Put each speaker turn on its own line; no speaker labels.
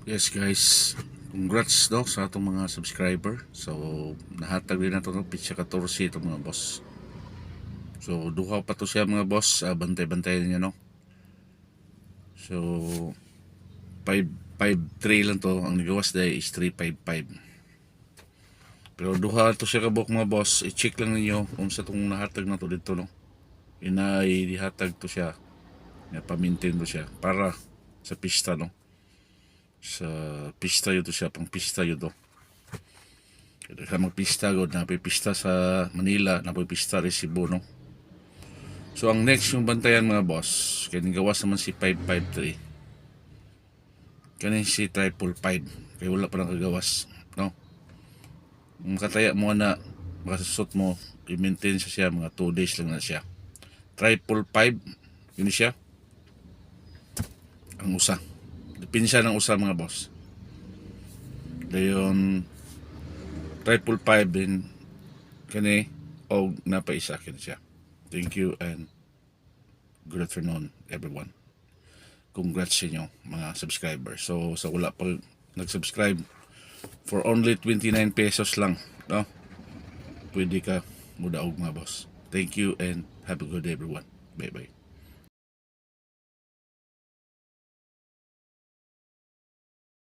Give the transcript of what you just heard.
Yes guys, congrats no sa atong mga subscriber. So nahatag din nato no pitsa 14 itong mga boss. So duha pa to siya mga boss, bantay-bantay niyo no. So 553 lang to, ang nigawas day is 355. Pero duha to siya kabok mga boss, i-check lang ninyo kung sa tong nahatag na to dito no. Inay dihatag to siya. Na pa-maintain to siya para sa pista no. Sa pista yun to siya, pang pista yun to. Kaya sa magpista god, napipista sa Manila, napipista rin Cebu no. So ang next yung bantayan mga boss, kaya gawas naman si 553. Kanin si 555, kaya wala pa nang kagawas no. Makataya mo na, makasusot mo, i-maintain siya mga 2 days lang na siya. 555, yun siya. Ang usa. Pinsa ng usa mga boss. Dayon 555 din kani og napaisa kin siya. Thank you and good afternoon everyone. Congrats sa inyo mga subscribers. So sa wala pa nag-subscribe, for only 29 pesos lang, no? Pwede ka mudaog mga boss. Thank you and have a good day everyone. Bye bye.